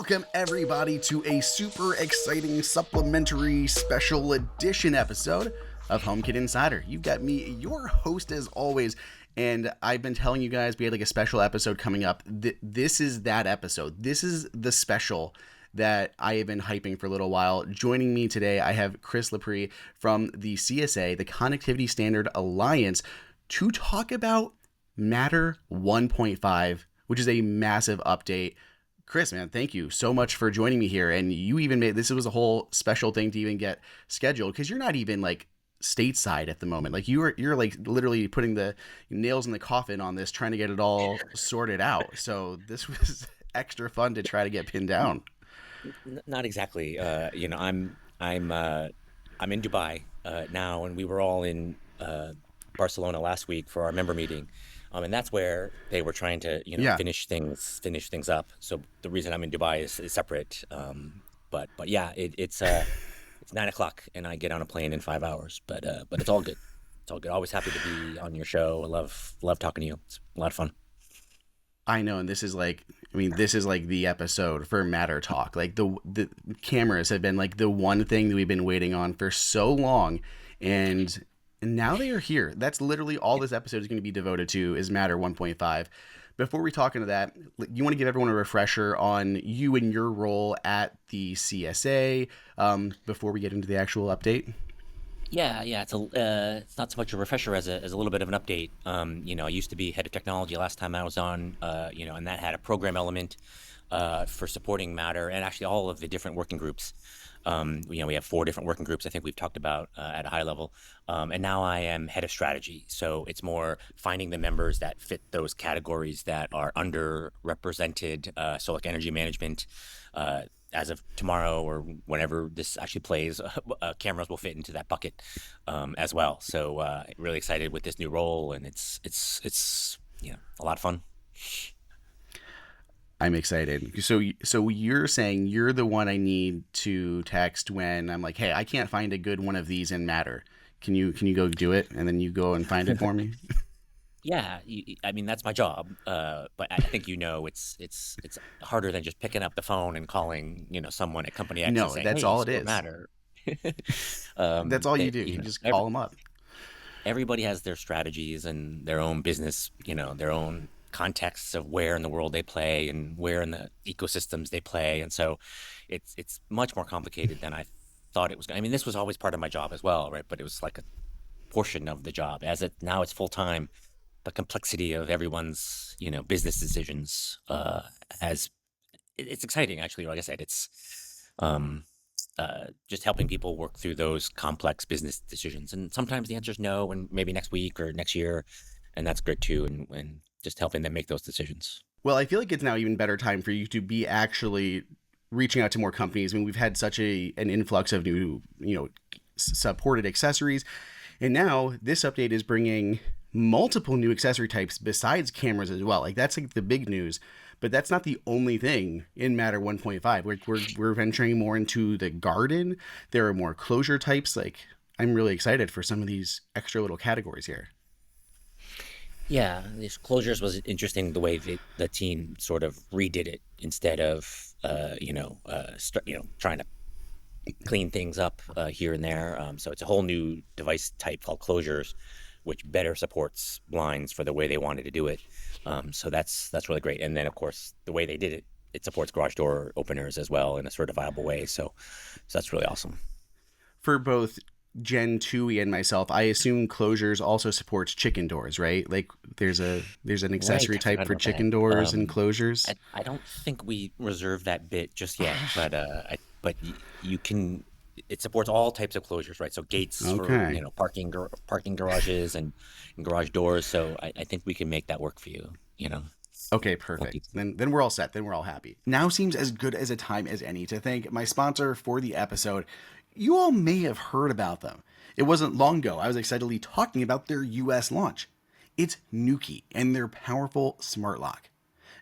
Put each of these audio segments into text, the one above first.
Welcome everybody to a super exciting supplementary special edition episode of HomeKit Insider. You've got me, your host as always, and I've been telling you guys we had like a special episode coming up. This is that episode. This is the special that I have been hyping for a little while. Joining me today, I have Chris LaPré from the CSA, the Connectivity Standard Alliance, to talk about Matter 1.5, which is a massive update. Chris, man, thank you so much for joining me here. And you even made, this was a whole special thing to even get scheduled, because you're not even like stateside at the moment. Like you're like literally putting the nails in the coffin on this, trying to get it all sorted out. So this was extra fun to try to get pinned down. Not exactly. I'm in Dubai now, and we were all in Barcelona last week for our member meeting. And that's where they were trying to, finish things up. So the reason I'm in Dubai is separate. But yeah, it's 9 o'clock and I get on a plane in 5 hours. But it's all good. It's all good. Always happy to be on your show. I love talking to you. It's a lot of fun. I know, and this is like the episode for Matter Talk. Like the cameras have been like the one thing that we've been waiting on for so long, and now they are here. That's literally all this episode is going to be devoted to, is Matter 1.5. Before we talk into that, you want to give everyone a refresher on you and your role at the CSA before we get into the actual update? Yeah. It's not so much a refresher as a little bit of an update. I used to be head of technology last time I was on, and that had a program element for supporting Matter and actually all of the different working groups. We have 4 different working groups I think we've talked about at a high level. And now I am head of strategy. So it's more finding the members that fit those categories that are underrepresented. So like energy management, as of tomorrow or whenever this actually plays, cameras will fit into that bucket as well. So really excited with this new role, and it's a lot of fun. I'm excited. So you're saying you're the one I need to text when I'm like, hey, I can't find a good one of these in Matter. Can you go do it, and then you go and find it for me? Yeah, I mean that's my job, but I think it's harder than just picking up the phone and calling someone at Company X. No, and saying, that's hey, all it so is. Matter. That's all you do. You just call them up. Everybody has their strategies and their own business, their own contexts of where in the world they play and where in the ecosystems they play, and so it's much more complicated than I thought it was. I mean, this was always part of my job as well, right? But it was like a portion of the job. Now it's full time. The complexity of everyone's business decisions it's exciting, actually. Like I said, it's just helping people work through those complex business decisions, and sometimes the answer is no, and maybe next week or next year, and that's great too, and just helping them make those decisions. Well, I feel like it's now even better time for you to be actually reaching out to more companies. I mean, we've had such an influx of new supported accessories, and now this update is bringing multiple new accessory types besides cameras as well. Like that's like the big news, but that's not the only thing in Matter 1.5. We're venturing more into the garden. There are more closure types. Like I'm really excited for some of these extra little categories here. Yeah, these closures was interesting the way the team sort of redid it instead of trying to clean things up here and there. So it's a whole new device type called closures, which better supports blinds for the way they wanted to do it. So that's really great. And then of course the way they did it, it supports garage door openers as well in a certifiable way. So that's really awesome. For both Gen 2 and myself, I assume closures also supports chicken doors, right? Like there's an accessory type for chicken doors and closures. I don't think we reserved that bit just yet, but you can. It supports all types of closures, right? So gates for parking garages and garage doors. So I think we can make that work for you. Okay, perfect. Then we're all set. Then we're all happy. Now seems as good as a time as any to thank my sponsor for the episode. You all may have heard about them. It wasn't long ago I was excitedly talking about their US launch. It's Nuki and their powerful smart lock.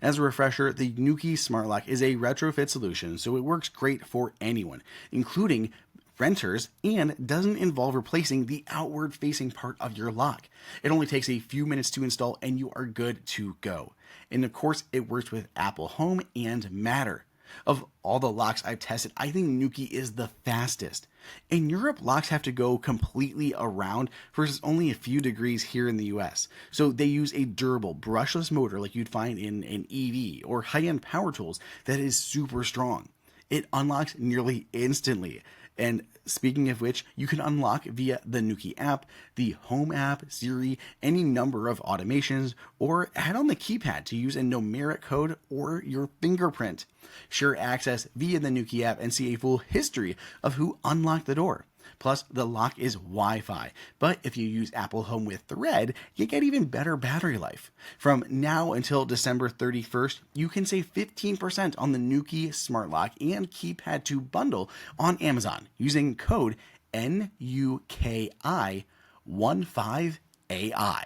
As a refresher, the Nuki smart lock is a retrofit solution, so it works great for anyone, including renters, and doesn't involve replacing the outward facing part of your lock. It only takes a few minutes to install and you are good to go. And of course, it works with Apple Home and Matter. Of all the locks I've tested, I think Nuki is the fastest. In Europe, locks have to go completely around versus only a few degrees here in the US. So they use a durable, brushless motor like you'd find in an EV or high end power tools that is super strong. It unlocks nearly instantly. And speaking of which, you can unlock via the Nuki app, the Home app, Siri, any number of automations, or add on the keypad to use a numeric code or your fingerprint. Share access via the Nuki app and see a full history of who unlocked the door. Plus, the lock is Wi-Fi, but if you use Apple Home with Thread, you get even better battery life. From now until December 31st, you can save 15% on the Nuki Smart Lock and Keypad 2 bundle on Amazon using code NUKI15AI.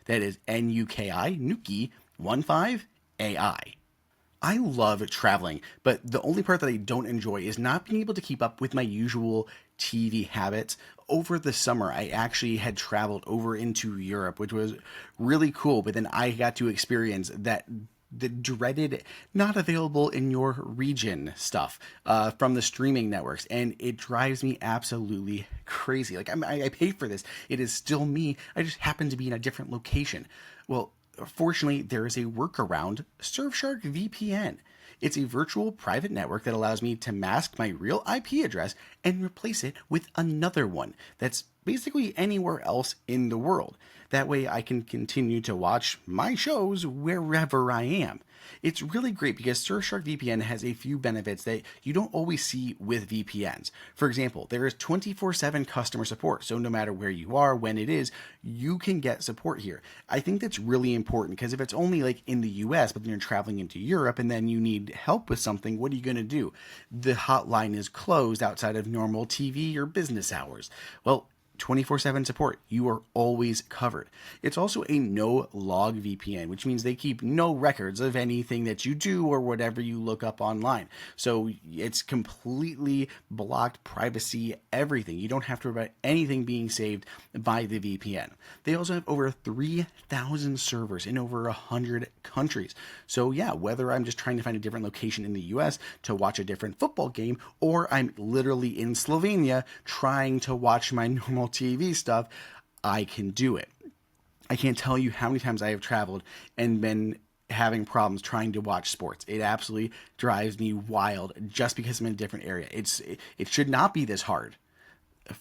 That is NUKI, Nuki 15AI. I love traveling, but the only part that I don't enjoy is not being able to keep up with my usual TV habits. Over the summer, I actually had traveled over into Europe, which was really cool, but then I got to experience that the dreaded not available in your region stuff from the streaming networks, and it drives me absolutely crazy. Like I paid for this, it is still me, I just happen to be in a different location. Well, fortunately, there is a workaround, Surfshark VPN. It's a virtual private network that allows me to mask my real IP address and replace it with another one that's basically anywhere else in the world. That way I can continue to watch my shows wherever I am. It's really great because Surfshark VPN has a few benefits that you don't always see with VPNs. For example, there is 24/7 customer support, so no matter where you are, when it is, you can get support here. I think that's really important because if it's only like in the US, but then you're traveling into Europe and then you need help with something, what are you going to do? The hotline is closed outside of normal TV or business hours. Well, 24/7 support. You are always covered. It's also a no log VPN, which means they keep no records of anything that you do or whatever you look up online. So it's completely blocked privacy, everything. You don't have to worry about anything being saved by the VPN. They also have over 3,000 servers in over 100 countries. So yeah, whether I'm just trying to find a different location in the US to watch a different football game, or I'm literally in Slovenia trying to watch my normal TV stuff, I can do it. I can't tell you how many times I have traveled and been having problems trying to watch sports. It absolutely drives me wild just because I'm in a different area. It should not be this hard.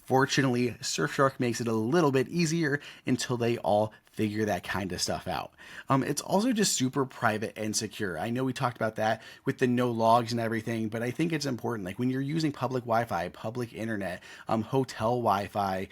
Fortunately, Surfshark makes it a little bit easier until they all figure that kind of stuff out. It's also just super private and secure. I know we talked about that with the no logs and everything, but I think it's important. Like when you're using public Wi-Fi, public internet, hotel Wi-Fi,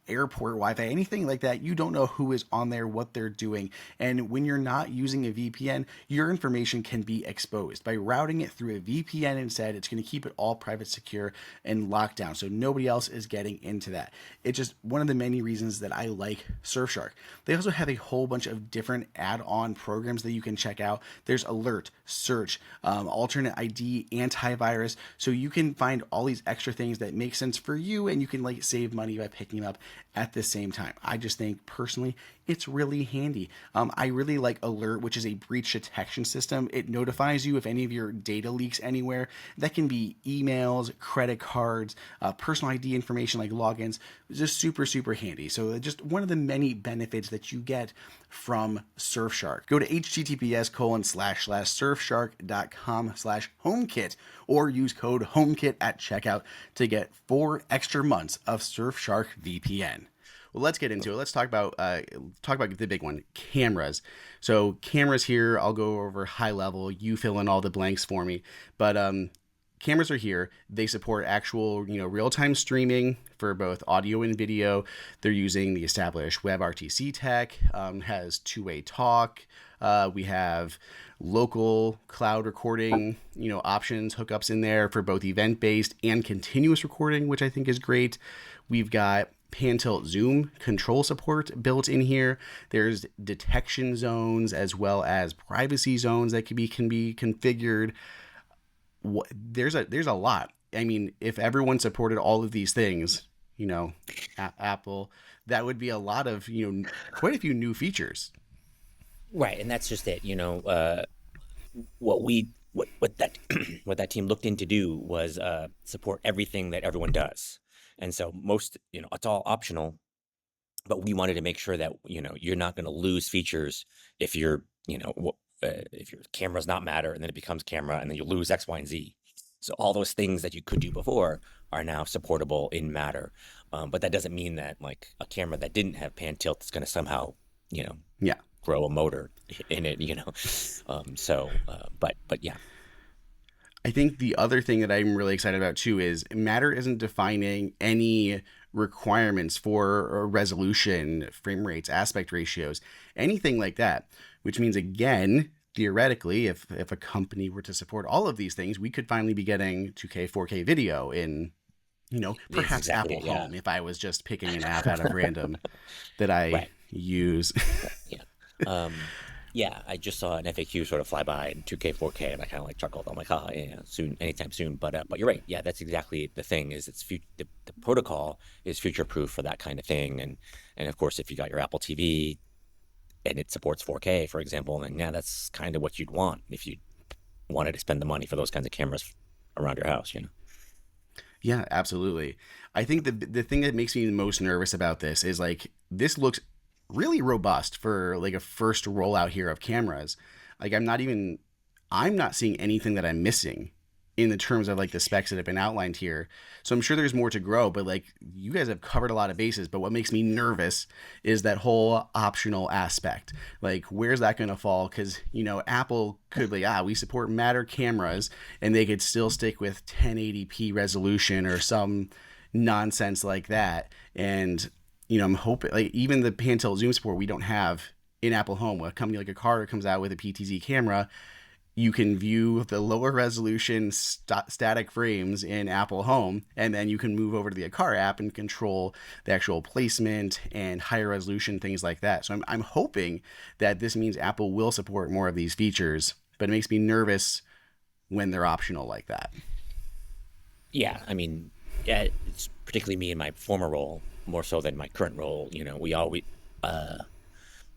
airport Wi-Fi, anything like that, you don't know who is on there, what they're doing. And when you're not using a VPN, your information can be exposed. By routing it through a VPN instead, it's going to keep it all private, secure, and locked down. So nobody else is getting into that. It's just one of the many reasons that I like Surfshark. They also have a whole bunch of different add-on programs that you can check out. There's Alert, Search, Alternate ID, Antivirus. So you can find all these extra things that make sense for you, and you can like save money by picking them up at the same time. I just think personally it's really handy. I really like Alert, which is a breach detection system. It notifies you if any of your data leaks anywhere. That can be emails, credit cards, personal ID information like logins. It's just super, super handy. So just one of the many benefits that you get from Surfshark. Go to https://surfshark.com/HomeKit or use code HomeKit at checkout to get 4 extra months of Surfshark VPN. Well, let's get into it. Let's talk about the big one, cameras. So cameras here, I'll go over high level. You fill in all the blanks for me. But cameras are here. They support actual, real-time streaming for both audio and video. They're using the established WebRTC tech. Has two-way talk. We have local cloud recording, options, hookups in there for both event-based and continuous recording, which I think is great. We've got pan tilt zoom control support built in here. There's detection zones as well as privacy zones that can be configured. There's a lot. I mean, if everyone supported all of these things, Apple, that would be a lot of, quite a few new features. Right, and that's just it. What we what that what that team looked in to do was support everything that everyone does, and so most, it's all optional, but we wanted to make sure that you're not going to lose features if if your camera's not matter and then it becomes camera and then you lose X, Y, and Z. So all those things that you could do before are now supportable in Matter, but that doesn't mean that like a camera that didn't have pan tilt is going to somehow Yeah. grow a motor in it. But yeah. I think the other thing that I'm really excited about too is Matter isn't defining any requirements for resolution, frame rates, aspect ratios, anything like that, which means, again, theoretically, if a company were to support all of these things, we could finally be getting 2K, 4K video in, perhaps Exactly, Apple yeah. Home, if I was just picking an app out of random that I Right. use. Yeah. Yeah, I just saw an FAQ sort of fly by in 2K, 4K, and I kind of like chuckled. I'm like, yeah, soon, anytime soon. But you're right. Yeah, that's exactly the thing. Is the protocol is future proof for that kind of thing, and of course, if you got your Apple TV and it supports 4K, for example, then yeah, that's kind of what you'd want if you wanted to spend the money for those kinds of cameras around your house. Yeah, absolutely. I think the thing that makes me the most nervous about this is like this looks really robust for like a first rollout here of cameras. Like I'm not seeing anything that I'm missing in the terms of like the specs that have been outlined here. So I'm sure there's more to grow, but like you guys have covered a lot of bases. But what makes me nervous is that whole optional aspect. Like where's that going to fall? Because Apple could be we support Matter cameras, and they could still stick with 1080p resolution or some nonsense like that. And I'm hoping like even the pan tilt zoom support we don't have in Apple Home. A company like a Carter comes out with a PTZ camera, you can view the lower resolution static frames in Apple Home, and then you can move over to the Car app and control the actual placement and higher resolution things like that. So I'm hoping that this means Apple will support more of these features, but it makes me nervous when they're optional like that. Yeah, I mean, yeah, it's particularly me in my former role, more so than my current role.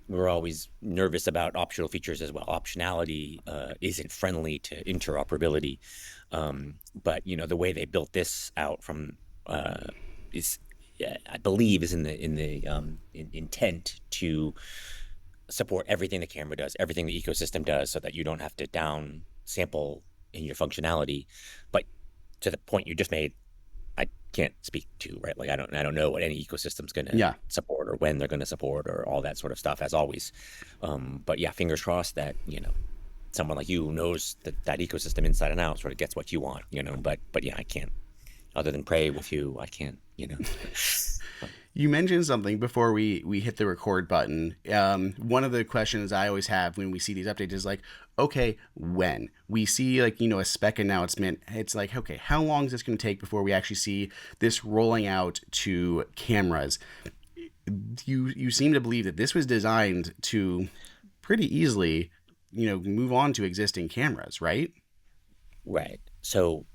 We're always nervous about optional features as well. Optionality isn't friendly to interoperability, but the way they built this out from is, I believe, is in the intent to support everything the camera does, everything the ecosystem does, so that you don't have to down sample in your functionality. But to the point you just made, I can't speak to, right? Like I don't know what any ecosystem's going to support or when they're going to support or all that sort of stuff, as always. But yeah, fingers crossed that someone like you who knows that ecosystem inside and out sort of gets what you want. But yeah, I can't. Other than pray with you, I can't. You mentioned something before we hit the record button. One of the questions I always have when we see these updates is like, okay, when we see like, a spec announcement, it's like, okay, how long is this going to take before we actually see this rolling out to cameras? You seem to believe that this was designed to pretty easily, move on to existing cameras, right? Right. So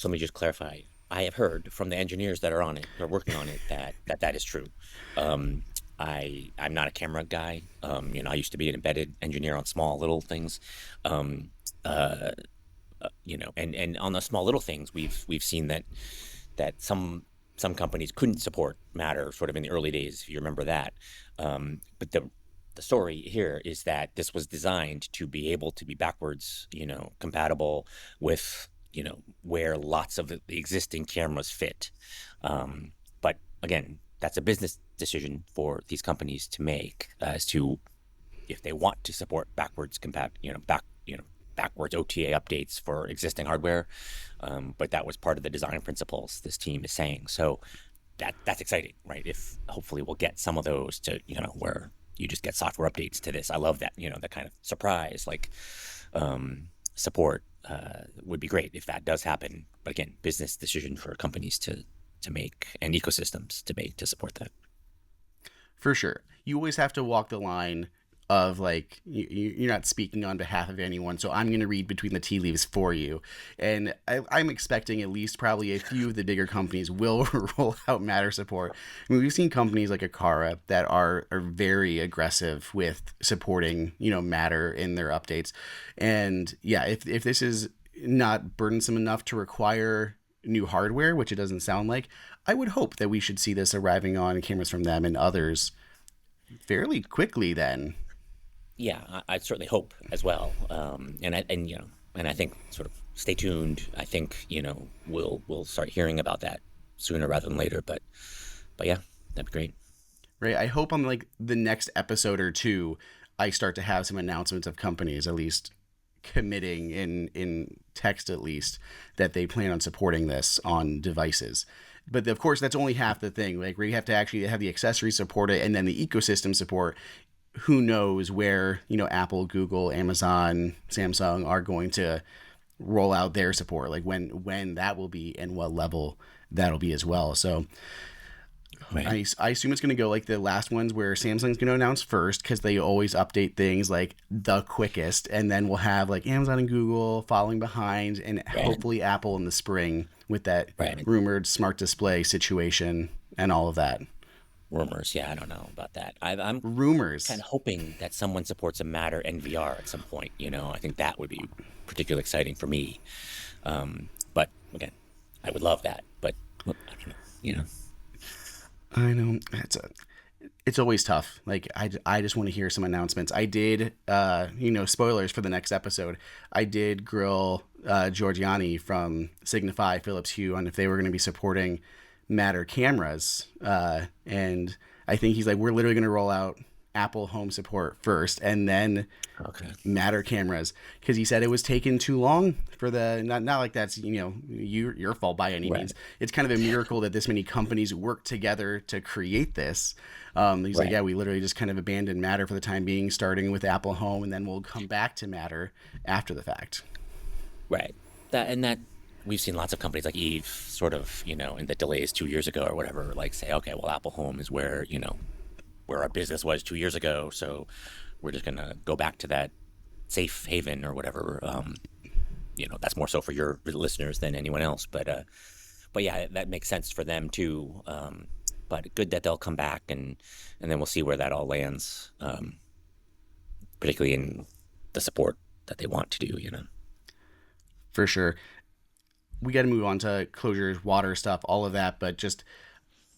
let me just clarify. I have heard from the engineers that are on it, that are working on it, that is true. I'm not a camera guy. I used to be an embedded engineer on small little things. And on the small little things, we've seen that some companies couldn't support Matter sort of in the early days, if you remember that. But the story here is that this was designed to be able to be backwards, compatible with where lots of the existing cameras fit. But again, that's a business decision for these companies to make as to if they want to support backwards backwards OTA updates for existing hardware. But that was part of the design principles, this team is saying. So that's exciting, right? If hopefully we'll get some of those to, where you just get software updates to this. I love that, the kind of surprise, like support would be great if that does happen. But again, business decision for companies to make and ecosystems to make to support that. For sure. You always have to walk the line of like you're not speaking on behalf of anyone, so I'm going to read between the tea leaves for you. And I'm expecting at least probably a few of the bigger companies will roll out Matter support. I mean, we've seen companies like Akara that are very aggressive with supporting Matter in their updates. And yeah, if this is not burdensome enough to require new hardware, which it doesn't sound like, I would hope that we should see this arriving on cameras from them and others fairly quickly then. Yeah, I certainly hope as well. And I think sort of stay tuned. I think we'll start hearing about that sooner rather than later. But yeah, that'd be great. Right. I hope on like the next episode or two, I start to have some announcements of companies at least committing in text at least that they plan on supporting this on devices. But of course, that's only half the thing. Like we have to actually have the accessories support it, and then the ecosystem support. Who knows where Apple, Google, Amazon, Samsung are going to roll out their support, like when that will be and what level that'll be as well. So Right. I assume it's going to go like the last ones where Samsung's going to announce first because they always update things like the quickest, and then we'll have like Amazon and Google following behind, and Right. hopefully Apple in the spring with that Right. rumored smart display situation and all of that. Rumors. Yeah, I don't know about that. I'm kind Rumors. of hoping that someone supports a Matter and VR at some point. I think that would be particularly exciting for me. But again, I would love that. But well, I don't know. I know it's always tough. Like I just want to hear some announcements. I did, spoilers for the next episode. I did grill Giorgiani from Signify Philips Hue on if they were going to be supporting Matter cameras, and I think he's like, we're literally going to roll out Apple Home support first, and then Okay. Matter cameras, because he said it was taking too long for the not like that's your fault by any Right. means. It's kind of a miracle that this many companies work together to create this. He's like, Right. yeah, we literally just kind of abandoned Matter for the time being, starting with Apple Home, and then we'll come back to Matter after the fact. Right. That we've seen lots of companies like Eve sort of, in the delays 2 years ago or whatever, like say, okay, well, Apple Home is where our business was 2 years ago. So we're just going to go back to that safe haven or whatever. That's more so for your listeners than anyone else. But yeah, that makes sense for them too. But good that they'll come back and then we'll see where that all lands, particularly in the support that they want to do. For sure. We got to move on to closures, water stuff, all of that, but just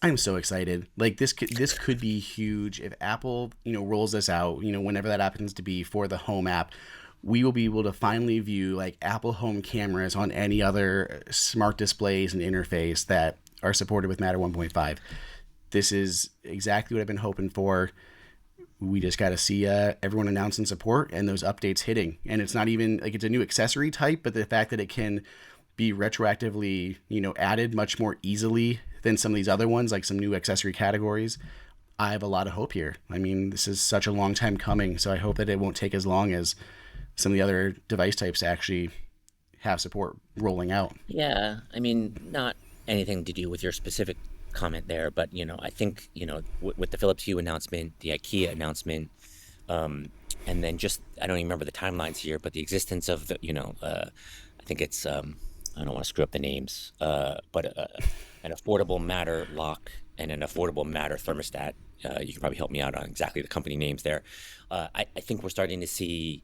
I'm so excited. Like this could be huge if Apple, rolls this out, whenever that happens to be for the Home app. We will be able to finally view like Apple Home cameras on any other smart displays and interface that are supported with Matter 1.5. This is exactly what I've been hoping for. We just got to see everyone announcing support and those updates hitting. And it's not even like it's a new accessory type, but the fact that it can be retroactively, added much more easily than some of these other ones, like some new accessory categories. I have a lot of hope here. I mean, this is such a long time coming, so I hope that it won't take as long as some of the other device types to actually have support rolling out. Yeah, I mean, not anything to do with your specific comment there, but I think with the Philips Hue announcement, the IKEA announcement, and then just I don't even remember the timelines here, but the existence of I think it's I don't want to screw up the names, but an affordable Matter lock and an affordable Matter thermostat. You can probably help me out on exactly the company names there. I think we're starting to see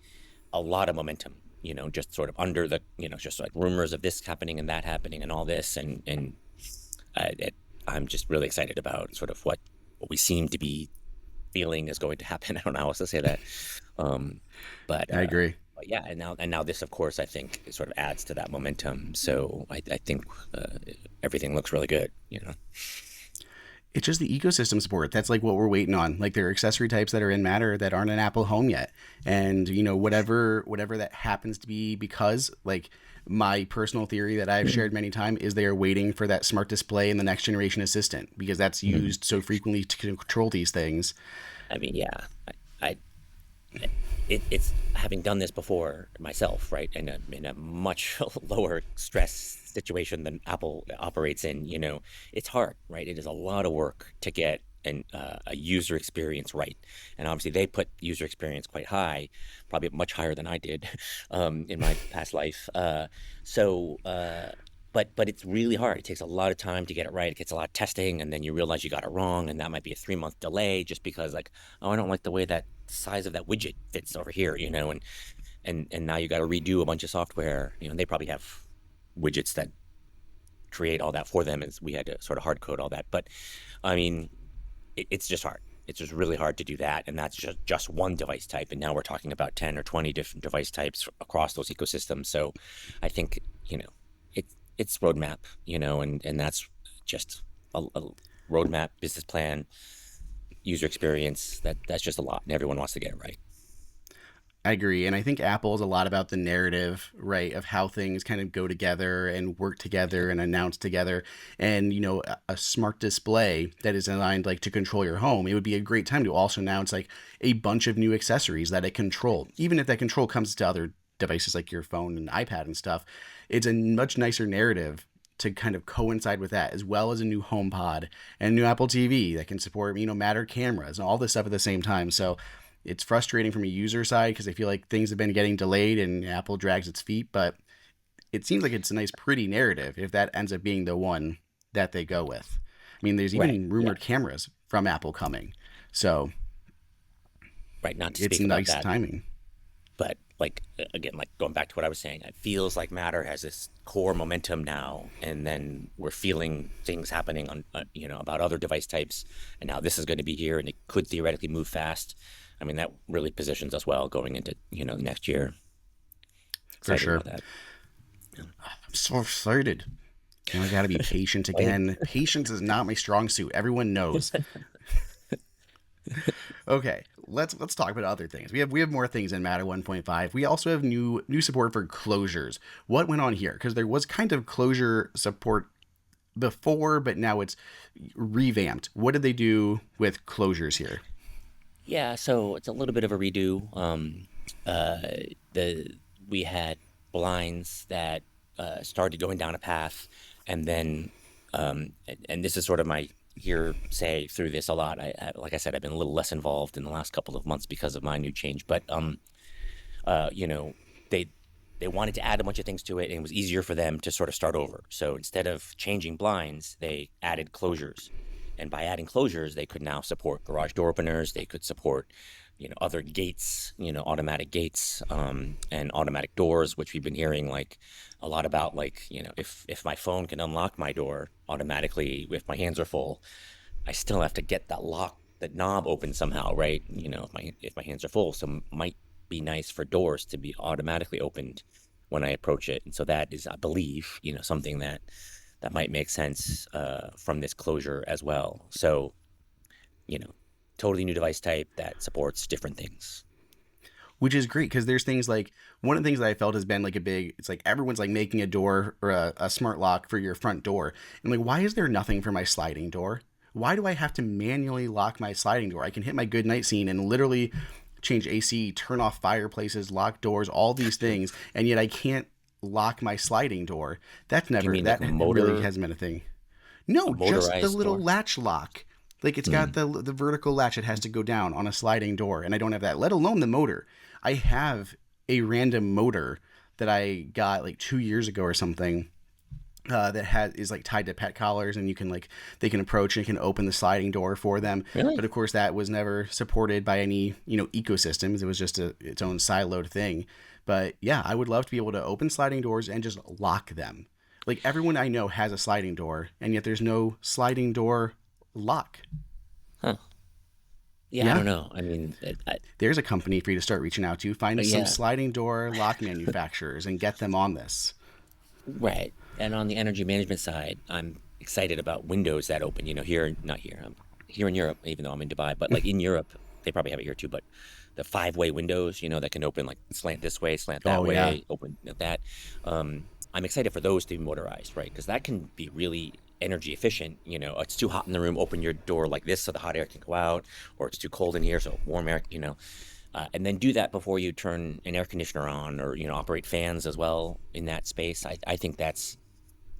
a lot of momentum, just sort of under the, just like rumors of this happening and that happening and all this. And I'm just really excited about sort of what we seem to be feeling is going to happen. I don't know how else to say that. Um, but, I uh, agree. but yeah, and now this, of course, I think sort of adds to that momentum. So I think everything looks really good. It's just the ecosystem support. That's like what we're waiting on. Like there are accessory types that are in Matter that aren't in Apple Home yet. And whatever that happens to be, because like my personal theory that I've shared many times is they are waiting for that smart display in the next generation assistant because that's Mhm. used so frequently to control these things. I mean, yeah, I it's having done this before myself, right? In a much lower stress situation than Apple operates in. It's hard, right? It is a lot of work to get a user experience right. And obviously they put user experience quite high, probably much higher than I did in my past life. But it's really hard. It takes a lot of time to get it right. It gets a lot of testing, and then you realize you got it wrong, and that might be a 3-month delay just because, like, oh, I don't like the way that size of that widget fits over here, and now you got to redo a bunch of software. And they probably have widgets that create all that for them, as we had to sort of hard code all that. But I mean, it's just hard. It's just really hard to do that, and that's just one device type. And now we're talking about 10 or 20 different device types across those ecosystems. So I think it's roadmap, and that's just a roadmap, business plan, user experience. That's just a lot, and everyone wants to get it right. I agree. And I think Apple is a lot about the narrative, right, of how things kind of go together and work together and announce together. And, a smart display that is designed like to control your home, it would be a great time to also announce like a bunch of new accessories that it control. Even if that control comes to other devices like your phone and iPad and stuff, it's a much nicer narrative to kind of coincide with that, as well as a new HomePod and a new Apple TV that can support, Matter cameras and all this stuff at the same time. So it's frustrating from a user side because I feel like things have been getting delayed and Apple drags its feet, but it seems like it's a nice, pretty narrative if that ends up being the one that they go with. I mean, there's Right. even rumored cameras from Apple coming. So Right. Not to it's speak about nice that, timing. but again, going back to what I was saying, it feels like Matter has this core momentum now, and then we're feeling things happening on about other device types, and now this is going to be here, and it could theoretically move fast. I mean, that really positions us well going into next year. For Excited sure. about that. I'm so excited. I got to be patient again. Patience is not my strong suit. Everyone knows. Okay, let's talk about other things. We have more things in Matter 1.5. We also have new support for closures. What went on here? Because there was kind of closure support before, but now it's revamped. What did they do with closures here? Yeah, so it's a little bit of a redo. We had blinds that started going down a path, and then and this is sort of my hearsay through this a lot. Like I said, I've been a little less involved in the last couple of months because of my new change, but they wanted to add a bunch of things to it, and it was easier for them to sort of start over. So instead of changing blinds, they added closures. And by adding closures, they could now support garage door openers. They could support, other gates, automatic gates, and automatic doors, which we've been hearing like a lot about. Like, if my phone can unlock my door automatically if my hands are full, I still have to get that knob open somehow, right? If my hands are full, so it might be nice for doors to be automatically opened when I approach it. And so that is, I believe, something that might make sense from this closure as well. So, totally new device type that supports different things. Which is great because there's things like, one of the things that I felt has been like it's like everyone's like making a door or a smart lock for your front door. And like, why is there nothing for my sliding door? Why do I have to manually lock my sliding door? I can hit my good night scene and literally change AC, turn off fireplaces, lock doors, all these things, and yet I can't lock my sliding door. That really hasn't been a thing. No, just the little door? latch lock. Like it's got the vertical latch that has to go down on a sliding door, and I don't have that, let alone the motor. I have a random motor that I got like 2 years ago or something that is like tied to pet collars, and they can approach and can open the sliding door for them. Really? But of course that was never supported by any ecosystems. It was just its own siloed thing. But yeah, I would love to be able to open sliding doors and just lock them. Like everyone I know has a sliding door, and yet there's no sliding door lock. Huh. Yeah, I don't know. I mean, there's a company for you to start reaching out to. Find some sliding door lock manufacturers and get them on this. Right. And on the energy management side, I'm excited about windows that open, not here. I'm here in Europe, even though I'm in Dubai, but like in Europe, they probably have it here too, but the 5-way windows, that can open like slant this way, slant that way, yeah. open that. I'm excited for those to be motorized, right? Because that can be really energy efficient. It's too hot in the room, open your door like this so the hot air can go out, or it's too cold in here so warm air, and then do that before you turn an air conditioner on, or operate fans as well in that space. I think that's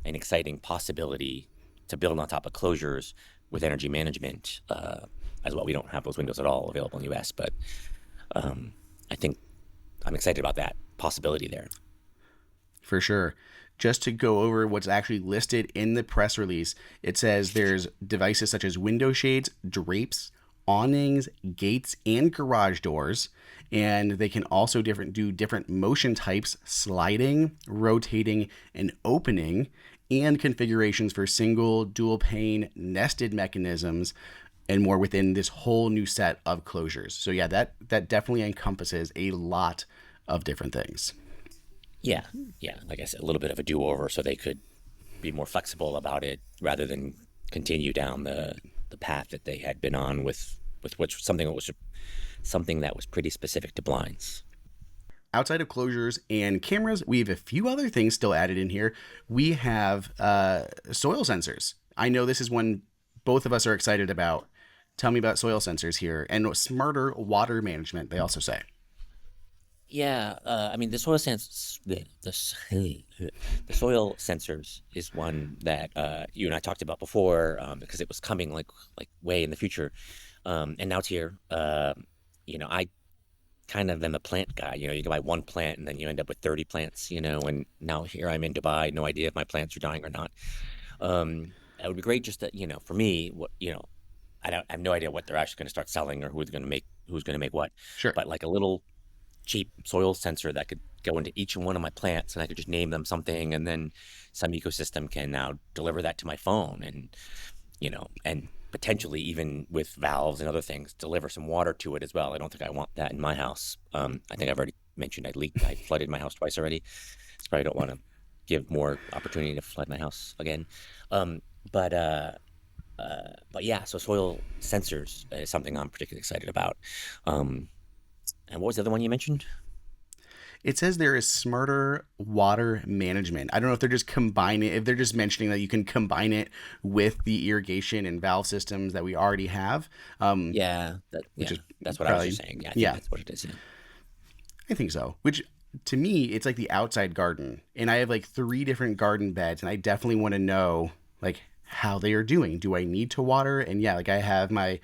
an exciting possibility to build on top of closures with energy management as well. We don't have those windows at all available in the US, but I think I'm excited about that possibility there. For sure. Just to go over what's actually listed in the press release, it says there's devices such as window shades, drapes, awnings, gates, and garage doors. And they can also do different motion types, sliding, rotating, and opening, and configurations for single, dual pane, nested mechanisms, and more within this whole new set of closures. So yeah, that definitely encompasses a lot of different things. Yeah, like I said, a little bit of a do-over so they could be more flexible about it rather than continue down the path that they had been on with something that was pretty specific to blinds. Outside of closures and cameras, we have a few other things still added in here. We have soil sensors. I know this is one both of us are excited about. Tell me about soil sensors here and smarter water management, they also say. Yeah, I mean the soil the soil sensors is one that you and I talked about before because it was coming like way in the future, and now it's here. I kind of am a plant guy. You can buy one plant and then you end up with 30 plants. And now here I'm in Dubai, no idea if my plants are dying or not. It would be great just to, for me, I have no idea what they're actually going to start selling or who's going to make what. Sure. But like a little cheap soil sensor that could go into each one of my plants and I could just name them something, and then some ecosystem can now deliver that to my phone and potentially even with valves and other things deliver some water to it as well. I don't think I want that in my house. I think I've already mentioned I flooded my house twice already, so I don't want to give more opportunity to flood my house again. But yeah, so soil sensors is something I'm particularly excited about. And what was the other one you mentioned? It says there is smarter water management. I don't know if they're just if they're just mentioning that you can combine it with the irrigation and valve systems that we already have. That's what I was just saying. Yeah, I think that's what it is. Yeah. I think so. Which to me, it's like the outside garden. And I have like 3 different garden beds, and I definitely want to know like how they are doing. Do I need to water? And yeah, like I have my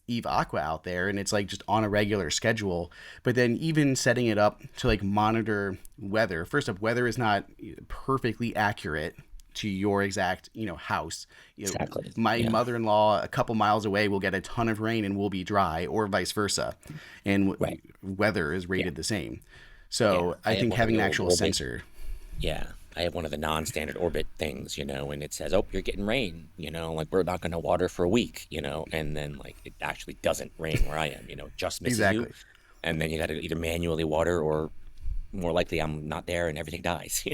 Eve Aqua out there and it's like just on a regular schedule, but then even setting it up to like monitor weather. First up, weather is not perfectly accurate to your exact, house. Exactly. My mother-in-law a couple miles away will get a ton of rain and will be dry, or vice versa. And weather is rated the same. So I think having an actual sensor. Yeah. I have one of the non-standard orbit things, and it says, oh, you're getting rain, like we're not going to water for a week, and then like it actually doesn't rain where I am, just misses you. And then you got to either manually water or more likely I'm not there and everything dies,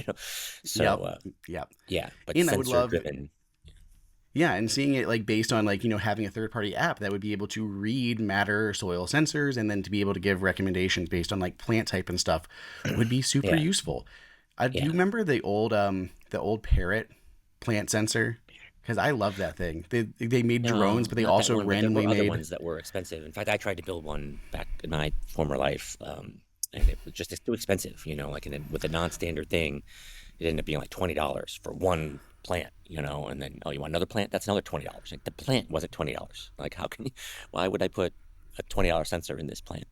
So, yeah, but and sensor I would love driven. Yeah, and seeing it like based on like, having a third-party app that would be able to read matter soil sensors and then to be able to give recommendations based on like plant type and stuff would be super useful. Do you remember the old Parrot plant sensor? Because I love that thing. They made drones, but they also randomly made other ones that were expensive. In fact, I tried to build one back in my former life, and it was just too expensive. With a non-standard thing, it ended up being like $20 for one plant. And then you want another plant? That's another $20. Like the plant wasn't $20. Like why would I put a $20 sensor in this plant?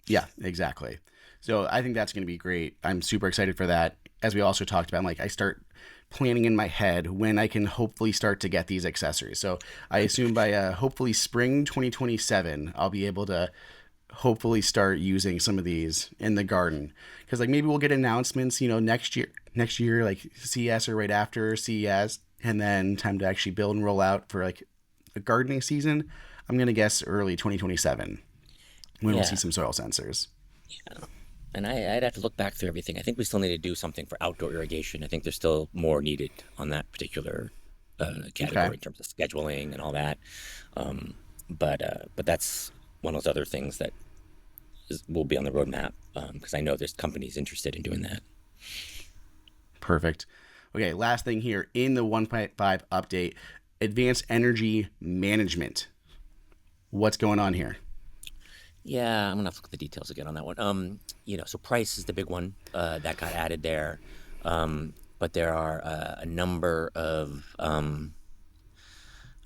Yeah, exactly. So I think that's going to be great. I'm super excited for that. As we also talked about, I start planning in my head when I can hopefully start to get these accessories. So I assume by hopefully spring 2027, I'll be able to hopefully start using some of these in the garden. Because maybe we'll get announcements, next year, like CES or right after CES, and then time to actually build and roll out for like a gardening season. I'm going to guess early 2027 when we'll see some soil sensors. Yeah. And I'd have to look back through everything. I think we still need to do something for outdoor irrigation. I think there's still more needed on that particular category in terms of scheduling and all that. But that's one of those other things that will be on the roadmap because I know there's companies interested in doing that. Perfect. Okay, last thing here in the 1.5 update, advanced energy management. What's going on here? Yeah, I'm gonna have to look at the details again on that one. So price is the big one that got added there, but there are a number of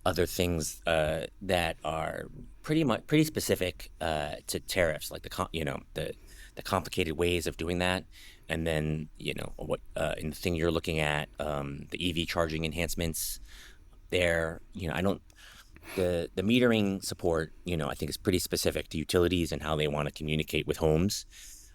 other things that are pretty specific to tariffs, like the complicated ways of doing that, and then what in the thing you're looking at, the EV charging enhancements. There, I don't the metering support, I think is pretty specific to utilities and how they want to communicate with homes.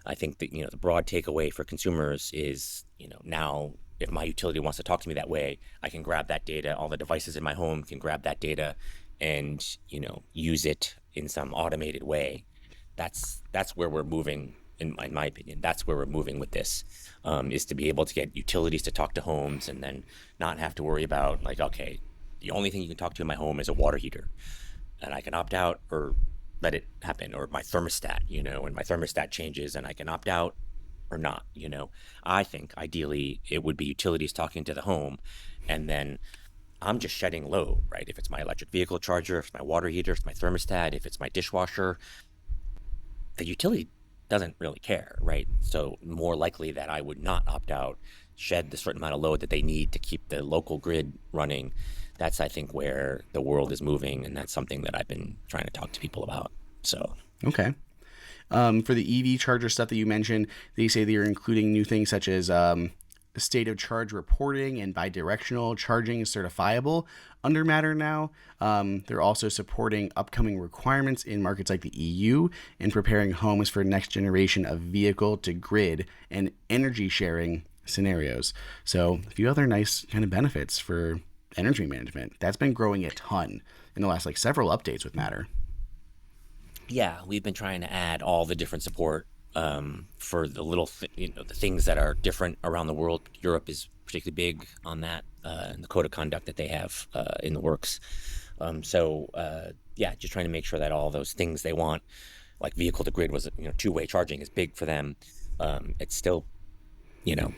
I think that, the broad takeaway for consumers is, now if my utility wants to talk to me that way, I can grab that data. All the devices in my home can grab that data and, use it in some automated way. That's where we're moving, in my opinion. That's where we're moving with this, is to be able to get utilities to talk to homes and then not have to worry about, like, okay, the only thing you can talk to in my home is a water heater, and I can opt out or let it happen, or my thermostat, and my thermostat changes and I can opt out or not. I think ideally it would be utilities talking to the home, and then I'm just shedding load, right? If it's my electric vehicle charger, if it's my water heater, if it's my thermostat, if it's my dishwasher, the utility doesn't really care, right? So more likely that I would not opt out, shed the certain amount of load that they need to keep the local grid running. That's, I think, where the world is moving, and that's something that I've been trying to talk to people about. So Okay. For the EV charger stuff that you mentioned, they say they're including new things such as state of charge reporting and bidirectional charging is certifiable under Matter now. They're also supporting upcoming requirements in markets like the EU and preparing homes for next generation of vehicle to grid and energy sharing scenarios. So a few other nice kind of benefits for energy management. That's been growing a ton in the last several updates with Matter. yeah, we've been trying to add all the different support for the the things that are different around the world. Europe is particularly big on that, and the code of conduct that they have in the works. Yeah, just trying to make sure that all those things they want, like vehicle to grid was, two-way charging is big for them. It's still, you know,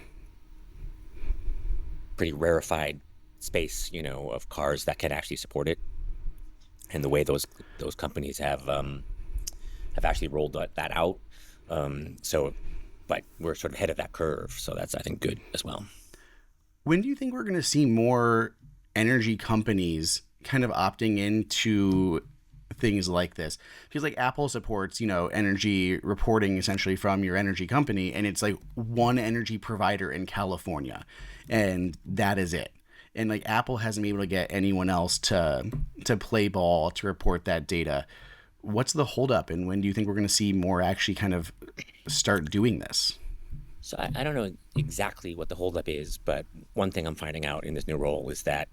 pretty rarefied space, of cars that can actually support it, and the way those companies have actually rolled that out. But we're sort of ahead of that curve, so that's, I think, good as well. When do you think we're going to see more energy companies kind of opting into things like this? Because Apple supports, energy reporting essentially from your energy company, and it's one energy provider in California, and that is it. And Apple hasn't been able to get anyone else to play ball to report that data. What's the holdup, and when do you think we're going to see more actually kind of start doing this? So I don't know exactly what the holdup is, but one thing I'm finding out in this new role is that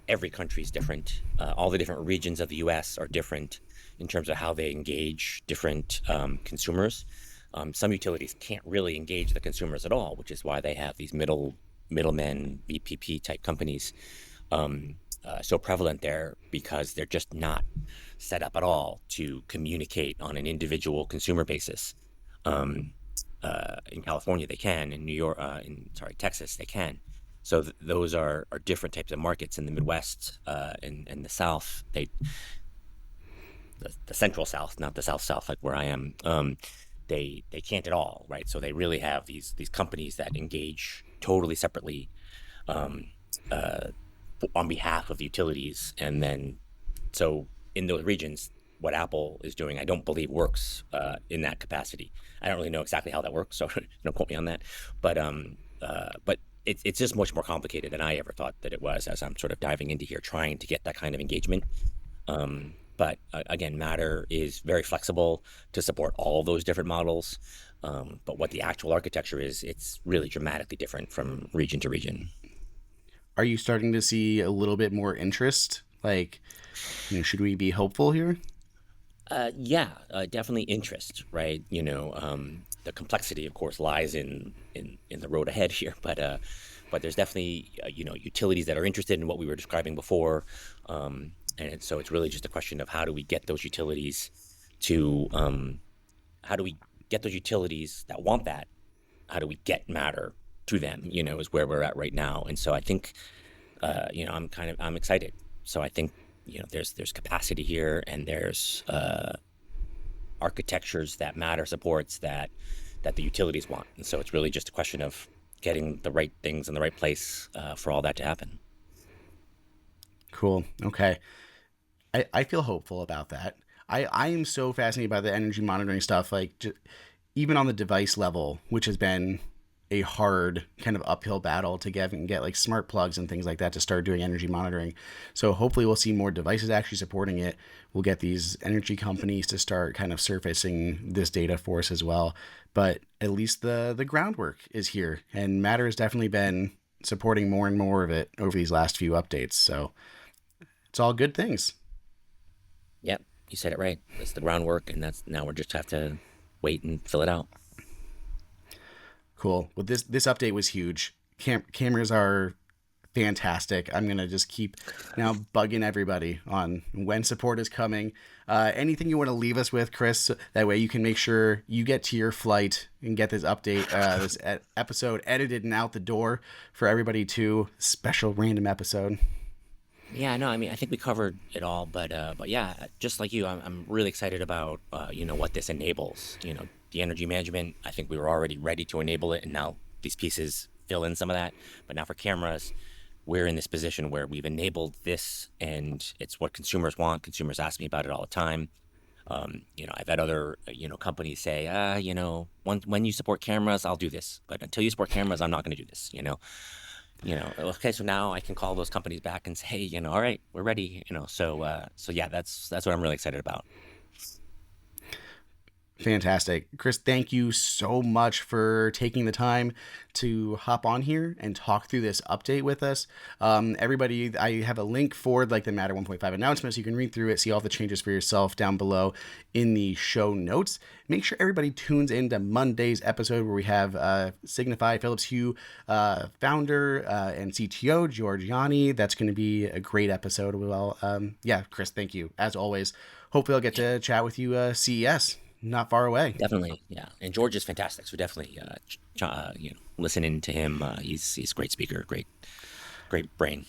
every country is different. All the different regions of the U.S. are different in terms of how they engage different consumers. Some utilities can't really engage the consumers at all, which is why they have these middlemen, VPP type companies so prevalent there, because they're just not set up at all to communicate on an individual consumer basis. In California, they can. In Texas, they can. So those are different types of markets. In the Midwest and the South, the Central South, not the South, like where I am, they can't at all, right? So they really have these companies that engage totally separately on behalf of the utilities. And then, so in those regions, what Apple is doing, I don't believe works in that capacity. I don't really know exactly how that works, so don't quote me on that. But it's just much more complicated than I ever thought that it was, as I'm sort of diving into here, trying to get that kind of engagement. But again, Matter is very flexible to support all those different models. But what the actual architecture is, it's really dramatically different from region to region. Are you starting to see a little bit more interest? Should we be hopeful here? Yeah, definitely interest, right? The complexity, of course, lies in the road ahead here, but there's definitely utilities that are interested in what we were describing before, and so it's really just a question of how do we get those utilities that want that, how do we get Matter to them? Is where we're at right now, and so I think, I'm excited. So I think, there's capacity here, and there's architectures that Matter supports that the utilities want, and so it's really just a question of getting the right things in the right place for all that to happen. Cool. Okay. I feel hopeful about that. I am so fascinated by the energy monitoring stuff, like even on the device level, which has been a hard kind of uphill battle to get and get like smart plugs and things like that to start doing energy monitoring. So hopefully we'll see more devices actually supporting it. We'll get these energy companies to start kind of surfacing this data for us as well. But at least the groundwork is here, and Matter has definitely been supporting more and more of it over these last few updates. So it's all good things. Yep, you said it right. It's the groundwork, and that's now we just have to wait and fill it out. Cool. Well, this update was huge. Cameras are fantastic. I'm gonna just keep now bugging everybody on when support is coming. Anything you want to leave us with, Chris? That way you can make sure you get to your flight and get this update, this episode edited and out the door for everybody too. Special random episode. Yeah, no, I mean, I think we covered it all, but yeah, just like you, I'm really excited about what this enables. The energy management. I think we were already ready to enable it, and now these pieces fill in some of that. But now for cameras, we're in this position where we've enabled this, and it's what consumers want. Consumers ask me about it all the time. I've had other companies say, when you support cameras, I'll do this, but until you support cameras, I'm not going to do this. Okay, so now I can call those companies back and say, hey, all right, we're ready. So yeah, that's what I'm really excited about. Fantastic. Chris, thank you so much for taking the time to hop on here and talk through this update with us. Everybody, I have a link for like the Matter 1.5 announcement, so you can read through it, see all the changes for yourself down below in the show notes. Make sure everybody tunes into Monday's episode where we have Signify Philips Hue founder and CTO Giorgiani. That's going to be a great episode. Well, yeah, Chris, thank you as always. Hopefully I'll get to chat with you CES. Not far away. Definitely, yeah. And George is fantastic, so definitely, listening to him. He's a great speaker, great brain.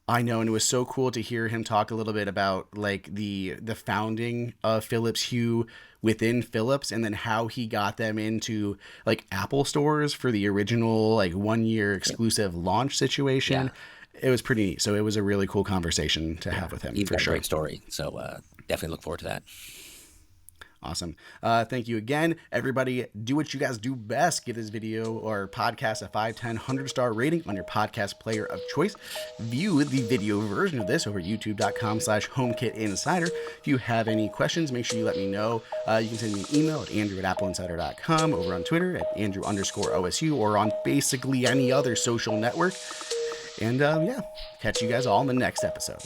I know, and it was so cool to hear him talk a little bit about like the founding of Philips Hue within Philips, and then how he got them into like Apple stores for the original like 1 year exclusive launch situation. Yeah. It was pretty neat. So it was a really cool conversation to have with him. He's for got sure. A great story. So definitely look forward to that. Awesome. Thank you again. Everybody, do what you guys do best. Give this video or podcast a 5, 10, 100-star rating on your podcast player of choice. View the video version of this over youtube.com/HomeKit Insider. If you have any questions, make sure you let me know. You can send me an email at andrew@appleinsider.com, over on Twitter at Andrew_OSU, or on basically any other social network. And yeah, catch you guys all in the next episode.